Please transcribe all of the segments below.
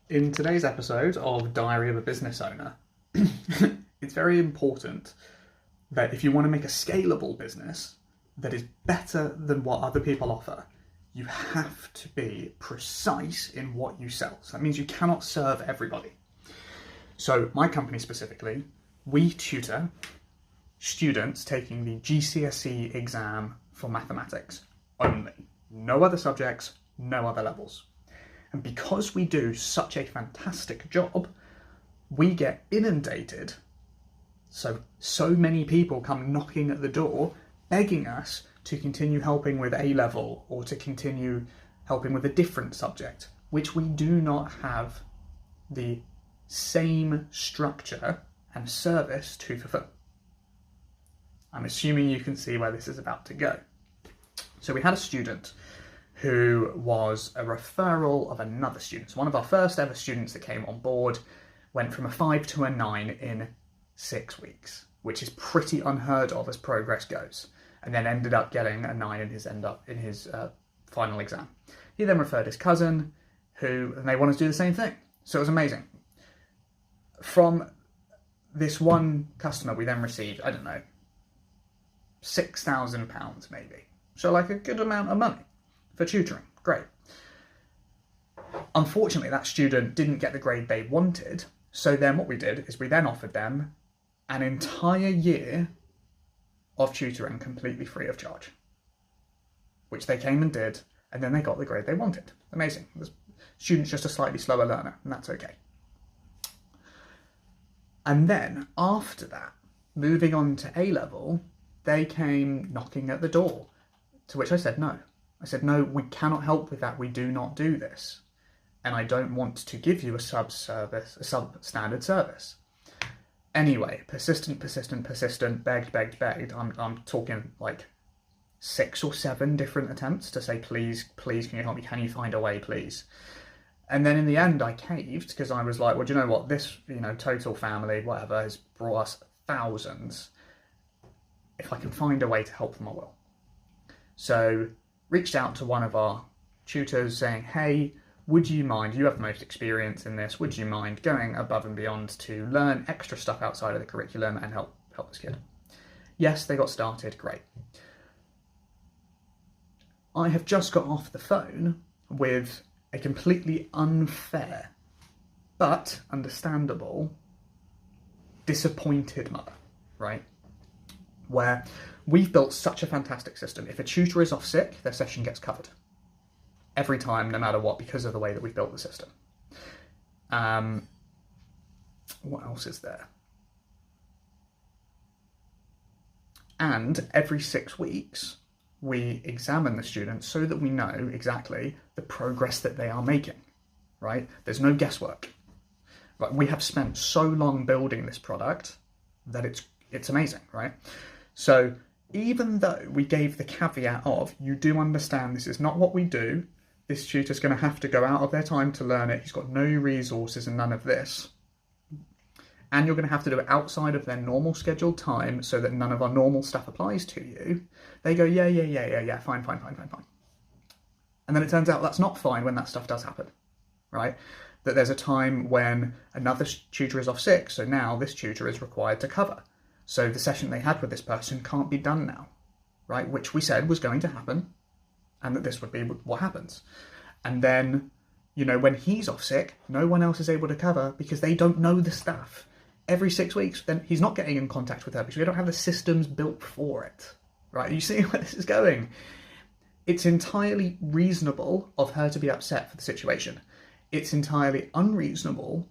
In today's episode of Diary of a Business Owner, it's very important that if you want to make a scalable business that is better than what other people offer, you have to be precise in what you sell. So that means you cannot serve everybody. So my company specifically, we tutor students taking the GCSE exam for mathematics only. No other subjects, no other levels. And because we do such a fantastic job, we get inundated. So many people come knocking at the door, begging us to continue helping with A-level or to continue helping with a different subject, which we do not have the same structure and service to fulfill. I'm assuming you can see where this is about to go. So we had a student who was a referral of another student. So one of our first ever students that came on board went from a 5 to a 9 in 6 weeks, which is pretty unheard of as progress goes, and then ended up getting a 9 in his final exam. He then referred his cousin, and they wanted to do the same thing. So it was amazing. From this one customer, we then received, I don't know, £6,000 maybe. So like a good amount of money for tutoring. Great. Unfortunately, that student didn't get the grade they wanted. So then what we did is we then offered them an entire year of tutoring completely free of charge, which they came and did, and then they got the grade they wanted. Amazing. The student's just a slightly slower learner, and that's okay. And then after that, moving on to A-level, they came knocking at the door, to which I said no. I said, no, we cannot help with that. We do not do this. And I don't want to give you a substandard service. Anyway, persistent, begged. I'm talking like 6 or 7 different attempts to say, please, can you help me? Can you find a way, please? And then in the end, I caved because I was like, well, do you know what? This, total family, whatever, has brought us thousands. If I can find a way to help them, I will. So reached out to one of our tutors saying, hey, would you mind, you have the most experience in this, would you mind going above and beyond to learn extra stuff outside of the curriculum and help this kid? Yes, they got started, great. I have just got off the phone with a completely unfair, but understandable, disappointed mother, right? Where we've built such a fantastic system. If a tutor is off sick, their session gets covered. Every time, no matter what, because of the way that we've built the system. What else is there? And every 6 weeks, we examine the students so that we know exactly the progress that they are making, right? There's no guesswork. Right? We have spent so long building this product that it's amazing, right? So even though we gave the caveat of, you do understand this is not what we do, this tutor's going to have to go out of their time to learn it, he's got no resources and none of this, and you're going to have to do it outside of their normal scheduled time so that none of our normal stuff applies to you, they go, yeah, fine. And then it turns out that's not fine when that stuff does happen, right? That there's a time when another tutor is off sick, so now this tutor is required to cover. So the session they had with this person can't be done now, right? Which we said was going to happen, and that this would be what happens. And then, when he's off sick, no one else is able to cover because they don't know the stuff. Every 6 weeks, then he's not getting in contact with her because we don't have the systems built for it, right? You see where this is going? It's entirely reasonable of her to be upset for the situation. It's entirely unreasonable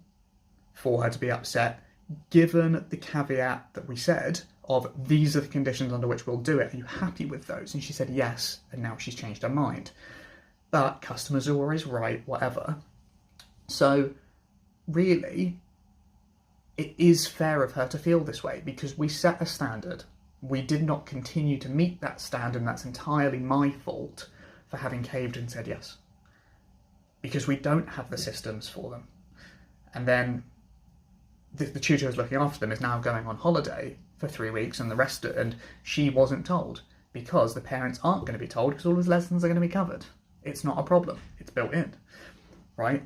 for her to be upset given the caveat that we said of, these are the conditions under which we'll do it. Are you happy with those? And she said yes, and now she's changed her mind. But customers are always right, whatever. So really, it is fair of her to feel this way because we set a standard. We did not continue to meet that standard, and that's entirely my fault for having caved and said yes. Because we don't have the systems for them. And then the tutor who's looking after them is now going on holiday for 3 weeks, and she wasn't told because the parents aren't going to be told because all his lessons are going to be covered. It's not a problem. It's built in, right?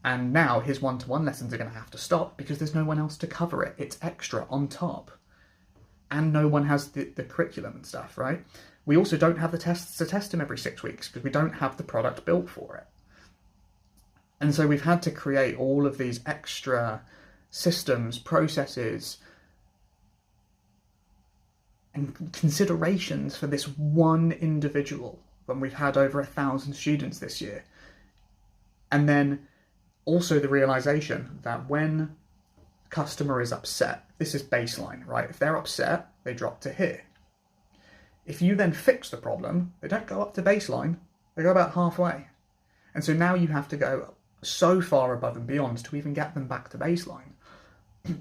And now his one-to-one lessons are going to have to stop because there's no one else to cover it. It's extra on top. And no one has the curriculum and stuff, right? We also don't have the tests to test him every 6 weeks because we don't have the product built for it. And so we've had to create all of these extra systems, processes, and considerations for this one individual when we've had over 1,000 students this year. And then also the realization that when a customer is upset, this is baseline, right? If they're upset, they drop to here. If you then fix the problem, they don't go up to baseline, they go about halfway. And so now you have to go so far above and beyond to even get them back to baseline.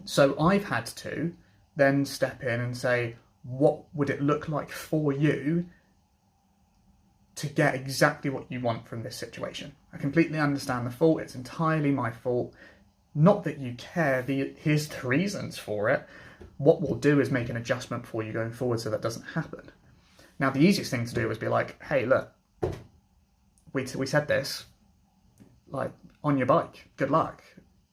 So I've had to then step in and say, what would it look like for you to get exactly what you want from this situation? I completely understand the fault. It's entirely my fault. Not that you care. Here's the reasons for it. What we'll do is make an adjustment for you going forward so that doesn't happen. Now, the easiest thing to do is be like, hey, look, we said this, like, on your bike. Good luck.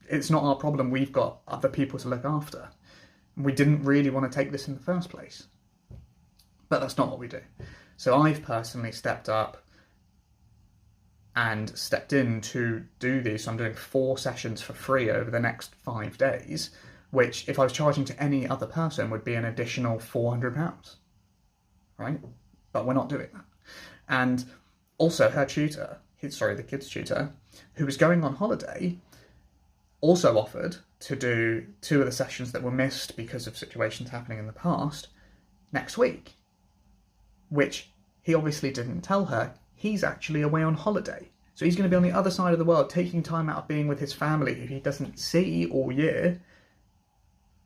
It's not our problem. We've got other people to look after. We didn't really want to take this in the first place. But that's not what we do. So I've personally stepped up and stepped in to do these. So I'm doing 4 sessions for free over the next 5 days, which if I was charging to any other person would be an additional £400, right? But we're not doing that. And also her tutor, the kids tutor, who was going on holiday, also offered to do 2 of the sessions that were missed because of situations happening in the past next week, which he obviously didn't tell her. He's actually away on holiday. So he's going to be on the other side of the world, taking time out of being with his family, who he doesn't see all year,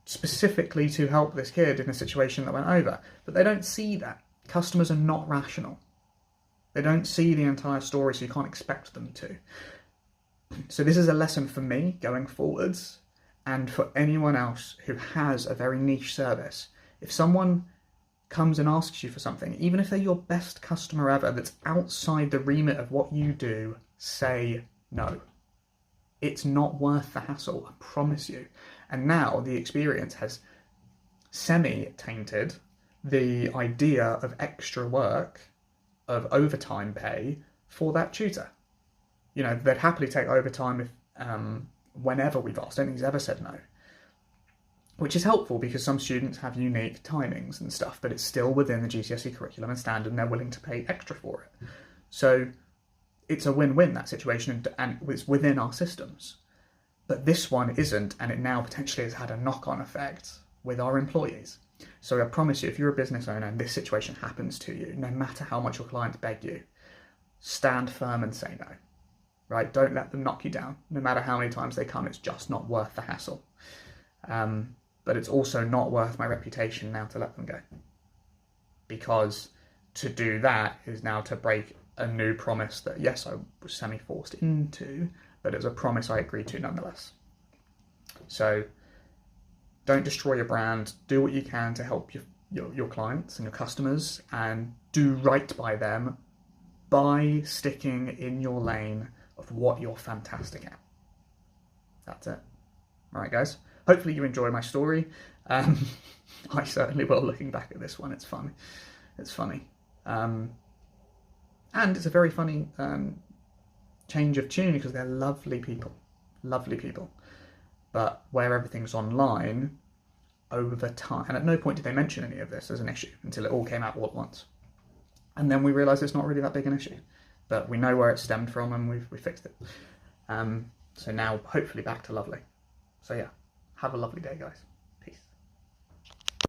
specifically to help this kid in a situation that went over. But they don't see that. Customers are not rational. They don't see the entire story, so you can't expect them to. So this is a lesson for me going forwards, and for anyone else who has a very niche service. If someone comes and asks you for something, even if they're your best customer ever, that's outside the remit of what you do, say no. It's not worth the hassle, I promise you. And now the experience has semi-tainted the idea of extra work, of overtime pay for that tutor. You know, they'd happily take overtime if whenever we've asked. I don't think he's ever said no. Which is helpful because some students have unique timings and stuff, but it's still within the GCSE curriculum and standard, and they're willing to pay extra for it. So it's a win-win, that situation, and it's within our systems. But this one isn't, and it now potentially has had a knock-on effect with our employees. So I promise you, if you're a business owner and this situation happens to you, no matter how much your clients beg you, stand firm and say no. Right? Don't let them knock you down. No matter how many times they come, it's just not worth the hassle. But it's also not worth my reputation now to let them go. Because to do that is now to break a new promise that, yes, I was semi-forced into, but it was a promise I agreed to nonetheless. So don't destroy your brand. Do what you can to help your clients and your customers, and do right by them by sticking in your lane of what you're fantastic at. That's it. All right, guys. Hopefully you enjoy my story. I certainly will, looking back at this one. It's fun. It's funny. And it's a very funny change of tune because they're lovely people. Lovely people. But where everything's online, over time, and at no point did they mention any of this as an issue until it all came out all at once. And then we realised it's not really that big an issue. But we know where it stemmed from, and we fixed it. So now, hopefully, back to lovely. So yeah, have a lovely day, guys.